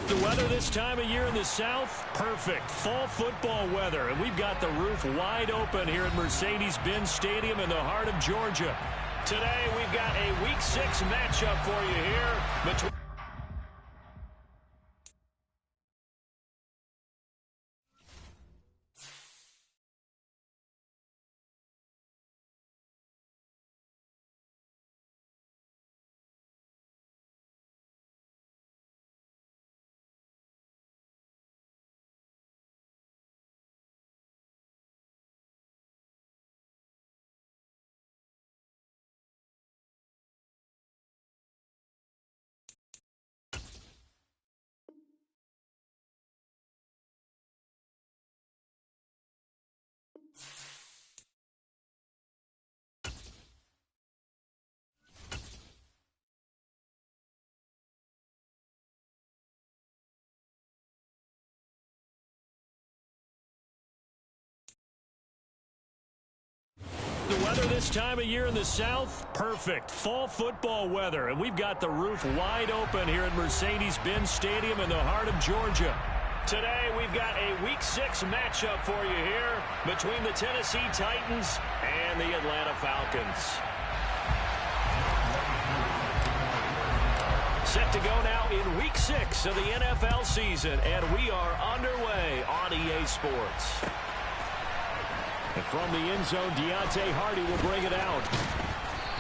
The weather this time of year in the South, perfect. Fall football weather. And we've got the roof wide open here at Mercedes-Benz Stadium in the heart of Georgia. Today, we've got a Week 6 matchup for you here between... The weather this time of year in the South, perfect. Fall football weather. And we've got the roof wide open here at Mercedes-Benz Stadium in the heart of Georgia. Today, we've got a Week 6 matchup for you here between the Tennessee Titans and the Atlanta Falcons. Set to go now in Week 6 of the NFL season, and we are underway on EA Sports. And from the end zone, Deontay Hardy will bring it out.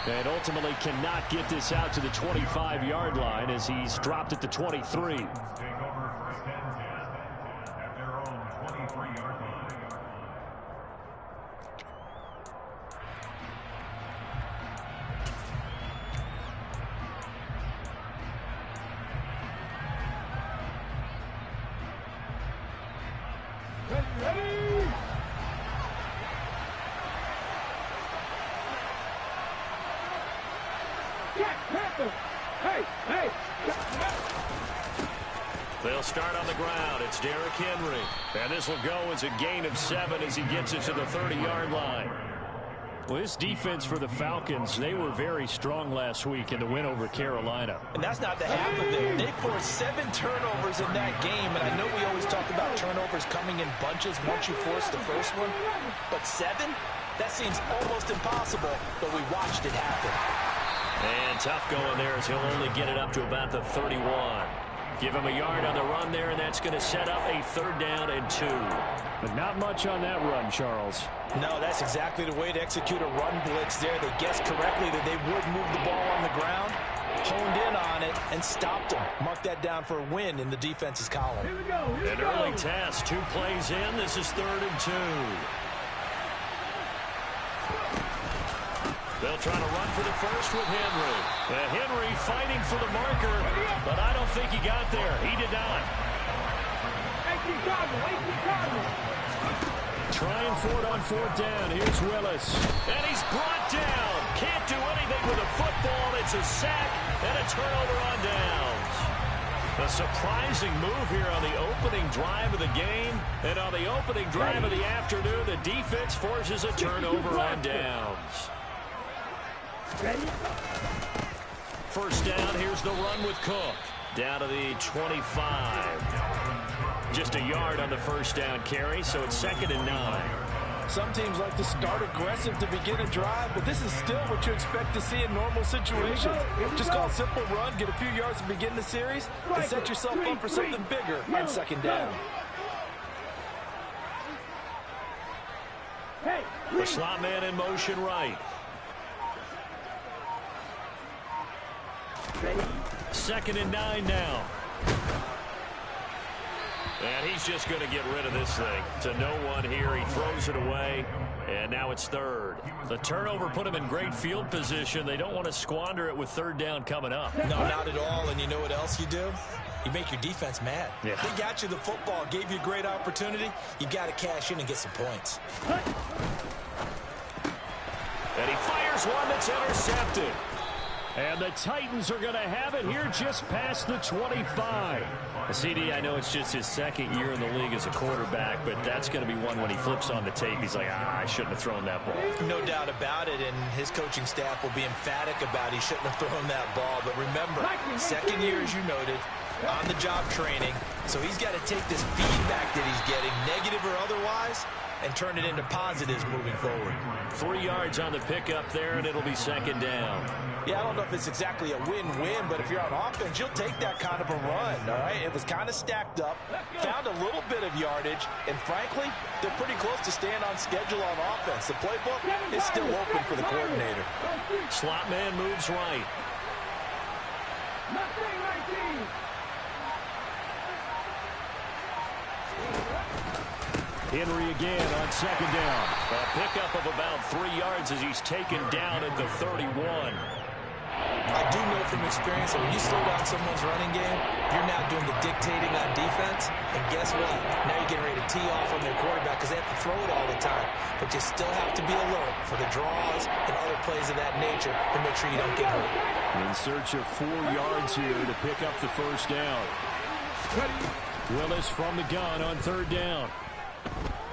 And ultimately cannot get this out to the 25-yard line as he's dropped at the 23. They'll start on the ground. It's Derrick Henry. And this will go as a gain of 7 as he gets it to the 30-yard line. Well, this defense for the Falcons, they were very strong last week in the win over Carolina. And that's not the half of it. They forced 7 turnovers in that game. And I know we always talk about turnovers coming in bunches once you force the first one. But 7? That seems almost impossible. But we watched it happen. And tough going there as he'll only get it up to about the 31. Give him a yard on the run there, and that's going to set up a 3rd down and 2. But not much on that run, Charles. No, that's exactly the way to execute a run blitz there. They guessed correctly that they would move the ball on the ground, honed in on it, and stopped them. Mark that down for a win in the defense's column. An early task, 2 plays in. This is 3rd and 2. They'll try to run for the first with Henry. Henry fighting for the marker, but I don't think he got there. He did not. Trying for it on 4th down. Here's Willis. And he's brought down. Can't do anything with a football. It's a sack and a turnover on downs. A surprising move here on the opening drive of the game. And on the opening drive of the afternoon, the defense forces a turnover on downs. First down, here's the run with Cook. Down to the 25. Just a yard on the first down carry, so it's 2nd and 9. Some teams like to start aggressive to begin a drive, but this is still what you expect to see in normal situations. Just call a simple run, get a few yards to begin the series, and set yourself up for something bigger on 2nd down. The slot man in motion right. 2nd and 9 now. And he's just going to get rid of this thing. To no one here. He throws it away. And now it's 3rd. The turnover put him in great field position. They don't want to squander it with 3rd down coming up. No, not at all. And you know what else you do? You make your defense mad. Yeah. They got you the football, gave you a great opportunity. You got to cash in and get some points. And he fires one that's intercepted. And the Titans are going to have it here just past the 25. CD, I know it's just his 2nd year in the league as a quarterback, but that's going to be one when he flips on the tape. He's like, I shouldn't have thrown that ball. No doubt about it, and his coaching staff will be emphatic about he shouldn't have thrown that ball. But remember, 2nd year, as you noted, on-the-job training. So he's got to take this feedback that he's getting, negative or otherwise, and turn it into positives moving forward. 3 yards on the pickup there, and it'll be second down. Yeah, I don't know if it's exactly a win-win, but if you're on offense, you'll take that kind of a run, all right? It was kind of stacked up, found a little bit of yardage, and frankly, they're pretty close to staying on schedule on offense. The playbook is still open for the coordinator. Slot man moves right. Henry again on second down. A pickup of about 3 yards as he's taken down at the 31. I do know from experience that when you slow down someone's running game, you're now doing the dictating on defense. And guess what? Now you're getting ready to tee off on their quarterback because they have to throw it all the time. But you still have to be alert for the draws and other plays of that nature to make sure you don't get hurt. In search of 4 yards here to pick up the first down. Willis from the gun on third down.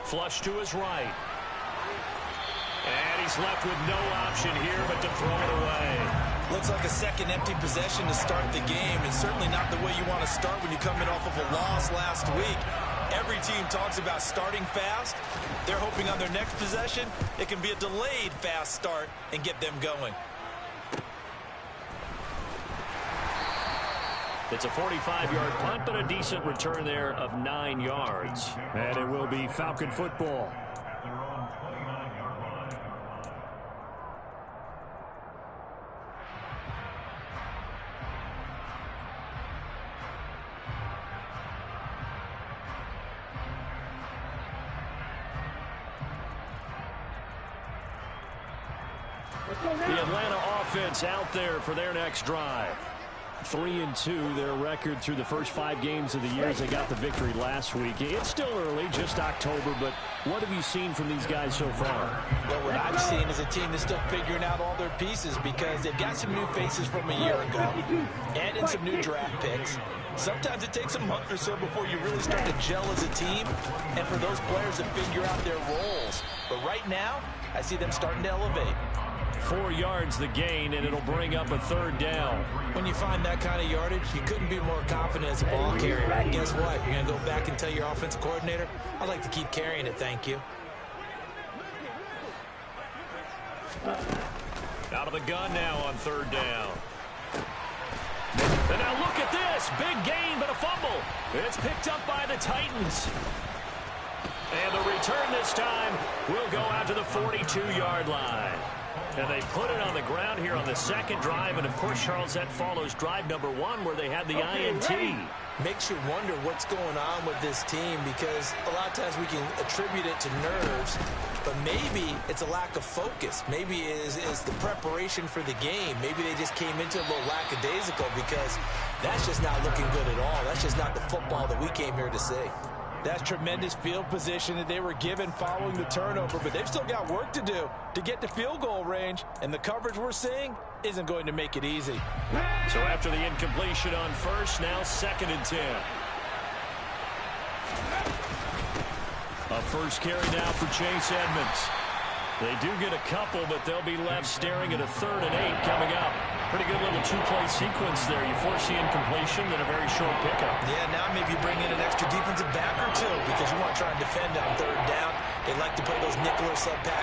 Flush to his right. And he's left with no option here but to throw it away. Looks like a second empty possession to start the game, and certainly not the way you want to start when you're coming off of a loss last week. Every team talks about starting fast. They're hoping on their next possession it can be a delayed fast start and get them going. It's a 45-yard punt, but a decent return there of 9 yards. And it will be Falcon football. The Atlanta offense out there for their next drive. 3-2, their record through the first 5 games of the year as they got the victory last week. It's still early, just October, but what have you seen from these guys so far? Well, what I've seen is a team that's still figuring out all their pieces because they've got some new faces from a year ago and in some new draft picks. Sometimes it takes a month or so before you really start to gel as a team and for those players to figure out their roles. But right now, I see them starting to elevate. 4 yards the gain, and it'll bring up a third down. When you find that kind of yardage, you couldn't be more confident as a ball carrier. And guess what? You're going to go back and tell your offensive coordinator, I'd like to keep carrying it, thank you. Out of the gun now on third down. And now look at this. Big gain, but a fumble. It's picked up by the Titans. And the return this time will go out to the 42-yard line. And they put it on the ground here on the second drive. And, of course, Charles, that follows drive number 1 where they had the INT. Makes you wonder what's going on with this team because a lot of times we can attribute it to nerves, but maybe it's a lack of focus. Maybe it is the preparation for the game. Maybe they just came into a little lackadaisical because that's just not looking good at all. That's just not the football that we came here to see. That's tremendous field position that they were given following the turnover, but they've still got work to do to get to field goal range, and the coverage we're seeing isn't going to make it easy. So after the incompletion on first, now 2nd and 10. A first carry now for Chase Edmonds. They do get a couple, but they'll be left staring at a 3rd and 8 coming up. Pretty good little 2-play sequence there. You force the incompletion, then a very short pickup. Yeah, now maybe you bring in an extra defensive back or two because you want to try and defend on 3rd down. They like to play those nickel or sub pack